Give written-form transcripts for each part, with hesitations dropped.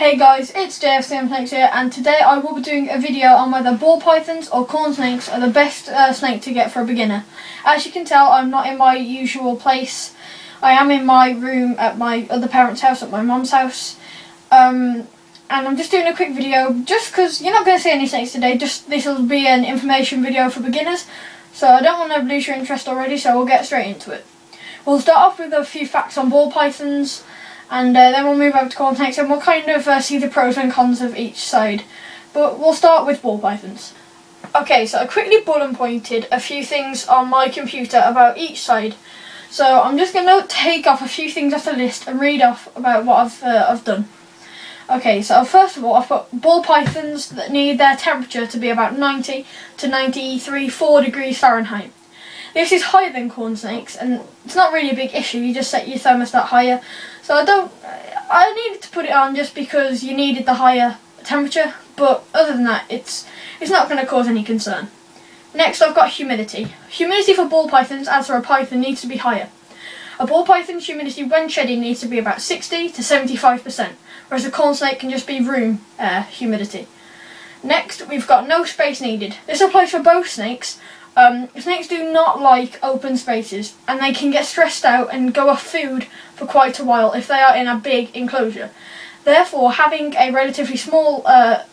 Hey guys, it's JFCMsnakes here, and today I will be doing a video on whether ball pythons or corn snakes are the best snake to get for a beginner. As you can tell, I'm not in my usual place. I am in my room at my other parents' house, at my mum's house. And I'm just doing a quick video, just because you're not going to see any snakes today. This will be an information video for beginners, so I don't want to lose your interest already, so we'll get straight into it. We'll start off with a few facts on ball pythons, and then we'll move over to corn snakes, and we'll kind of see the pros and cons of each side. But we'll start with ball pythons. Okay, so I quickly bullet pointed a few things on my computer about each side. So I'm just going to take off a few things off the list and read off about what I've done. Okay, so first of all, I've got ball pythons that need their temperature to be about 90 to 93.4 degrees Fahrenheit. This is higher than corn snakes, and it's not really a big issue. You just set your thermostat higher. So I needed to put it on just because you needed the higher temperature, but other than that, it's not going to cause any concern. Next, I've got humidity. Humidity for ball pythons, as for a python, needs to be higher. A ball python's humidity when shedding needs to be about 60 to 75%, whereas a corn snake can just be room air humidity. Next, we've got no space needed. This applies for both snakes. Snakes do not like open spaces, and they can get stressed out and go off food for quite a while if they are in a big enclosure. Therefore, having a relatively small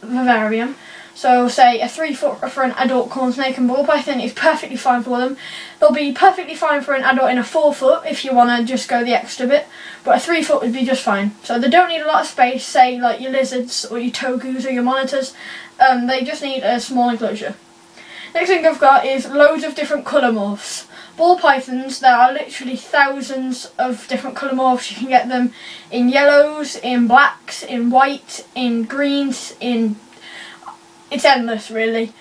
vivarium, so say a 3 foot for an adult corn snake and ball python, is perfectly fine for them. They'll be perfectly fine for an adult in a 4 foot if you want to just go the extra bit, but a 3 foot would be just fine. So they don't need a lot of space, say like your lizards or your togus or your monitors. They just need a small enclosure. Next thing I've got is loads of different colour morphs. Ball pythons, there are literally thousands of different colour morphs. You can get them in yellows, in blacks, in white, in greens, it's endless really.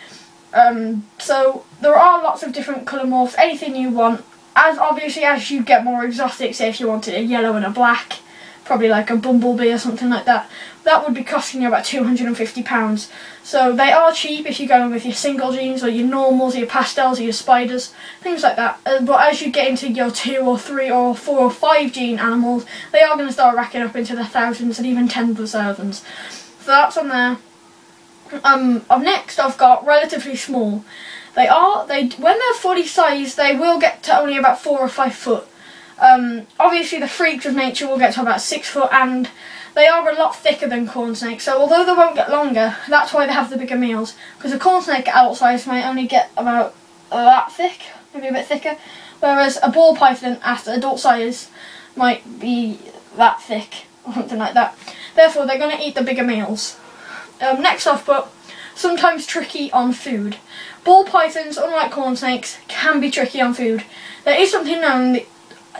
So there are lots of different colour morphs, anything you want. Obviously as you get more exotic, say if you wanted a yellow and a black, probably like a bumblebee or something like that, that would be costing you about £250. So they are cheap if you're going with your single genes or your normals, or your pastels, or your spiders, things like that. But as you get into your 2 or 3 or 4 or 5 gene animals, they are going to start racking up into the thousands and even tens of thousands. So that's on there. Up next, I've got relatively small. When they're fully sized, they will get to only about 4 or 5 foot. Obviously the freaks of nature will get to about 6 foot, and they are a lot thicker than corn snakes, so although they won't get longer, that's why they have the bigger meals, because a corn snake at adult size might only get about that thick, maybe a bit thicker, whereas a ball python at adult size might be that thick, or something like that. Therefore they're going to eat the bigger meals. Next I've put sometimes tricky on food. Ball pythons, unlike corn snakes, can be tricky on food. There is something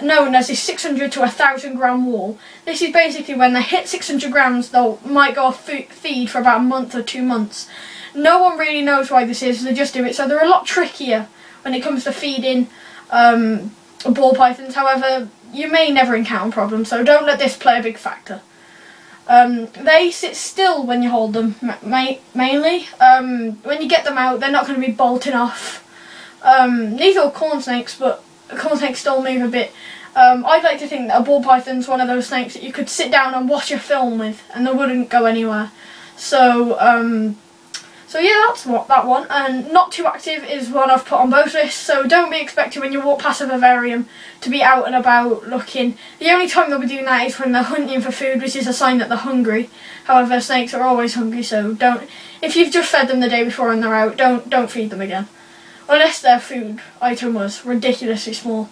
known as the 600 to 1,000 gram wall. This is basically when they hit 600 grams, they might go off feed for about a month or 2 months. No one really knows why this is, they just do it. So they're a lot trickier when it comes to feeding ball pythons. However, you may never encounter problems, so don't let this play a big factor. They sit still when you hold them, mainly. When you get them out, they're not going to be bolting off. These are corn snakes, but corn snakes still move a bit. I'd like to think that a ball python's one of those snakes that you could sit down and watch a film with and they wouldn't go anywhere. So yeah, that's that one. And not too active is one I've put on both lists, so don't be expecting when you walk past a vivarium to be out and about looking. The only time they'll be doing that is when they're hunting for food, which is a sign that they're hungry. However, snakes are always hungry, so if you've just fed them the day before and they're out, don't feed them again. Unless their food item was ridiculously small.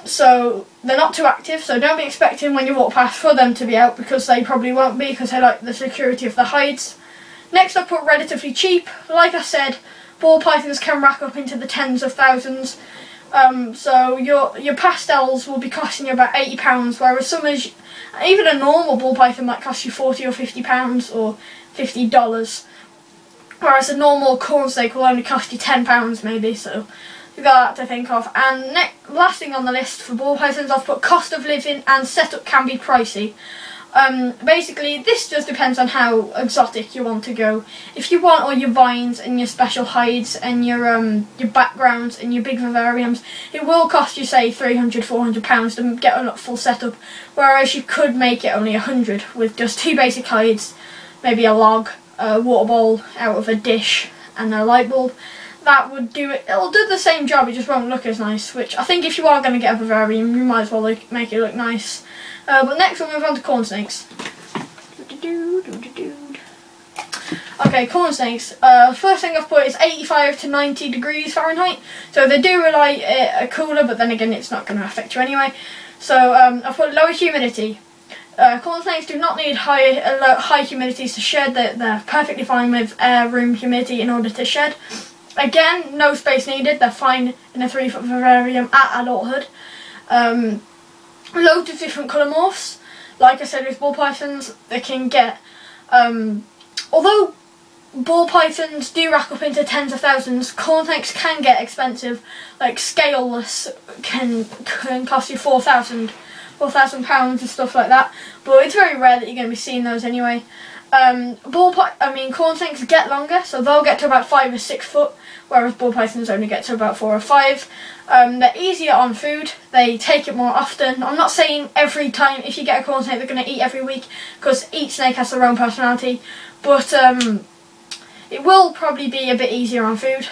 So they're not too active, so don't be expecting when you walk past for them to be out, because they probably won't be, because they like the security of the hides. Next I put relatively cheap. Like I said, ball pythons can rack up into the tens of thousands. So your pastels will be costing you about £80, whereas even a normal ball python might cost you £40 or £50 or $50. Whereas a normal corn snake will only cost you £10 maybe, so you've got that to think of. And last thing on the list for ball pythons, I've put cost of living and setup can be pricey. Basically, this just depends on how exotic you want to go. If you want all your vines and your special hides and your backgrounds and your big vivariums, it will cost you, say, £300–400 to get a full setup, whereas you could make it only 100 with just 2 basic hides, maybe a log, a water bowl out of a dish, and a light bulb. That would do it. It'll do the same job, it just won't look as nice, which I think if you are going to get a vivarium, you might as well make it look nice. But next we'll move on to corn snakes. Okay, corn snakes. First thing I've put is 85 to 90 degrees Fahrenheit. So they do rely cooler, but then again it's not going to affect you anyway. So I've put lower humidity. Corn snakes do not need high humidities to shed. They're perfectly fine with room humidity in order to shed. Again, no space needed. They're fine in a 3-foot vivarium at adulthood. Loads of different colour morphs. Like I said with ball pythons, they can get, although ball pythons do rack up into tens of thousands, corn snakes can get expensive. Like scaleless can cost you £4,000 and stuff like that. But it's very rare that you're going to be seeing those anyway. Corn snakes get longer, so they'll get to about 5 or 6 foot, whereas ball pythons only get to about 4 or 5. They're easier on food, they take it more often. I'm not saying every time if you get a corn snake they're going to eat every week, because each snake has their own personality, but it will probably be a bit easier on food.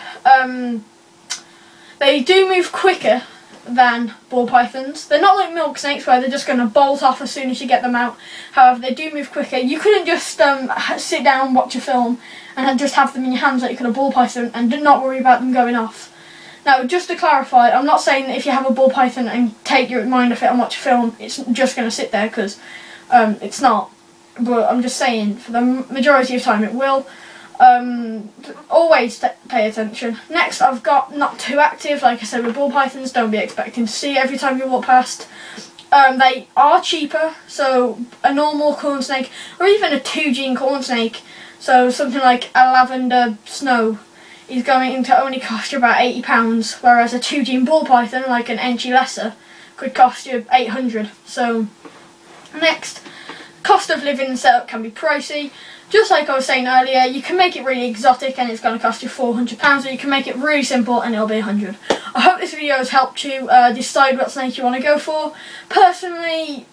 They do move quicker than ball pythons. They're not like milk snakes where they're just going to bolt off as soon as you get them out. However, they do move quicker. You couldn't just sit down and watch a film and just have them in your hands like you could a ball python and do not worry about them going off. Now, just to clarify, I'm not saying that if you have a ball python and take your mind off it and watch a film, it's just going to sit there, because it's not. But I'm just saying, for the majority of time it will. Always pay attention. Next, I've got not too active. Like I said with ball pythons, don't be expecting to see every time you walk past. They are cheaper, so a normal corn snake, or even a 2-gene corn snake, so something like a lavender snow, is going to only cost you about £80, whereas a 2-gene ball python, like an Enchi lesser, could cost you £800. So next, cost of living and setup can be pricey. Just like I was saying earlier, you can make it really exotic and it's going to cost you £400, or you can make it really simple and it'll be £100. I hope this video has helped you decide what snake you want to go for. Personally,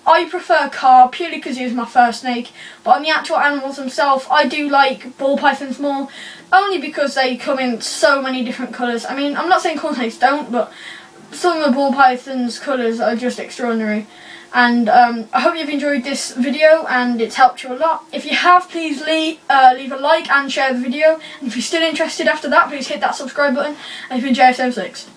I prefer carp purely because he was my first snake, but on the actual animals themselves, I do like ball pythons more, only because they come in so many different colours. I mean, I'm not saying corn snakes don't, but some of the ball pythons' colours are just extraordinary. And I hope you've enjoyed this video and it's helped you a lot. If you have, please leave a like and share the video. And if you're still interested after that, please hit that subscribe button. And you've been JFCMsnakes.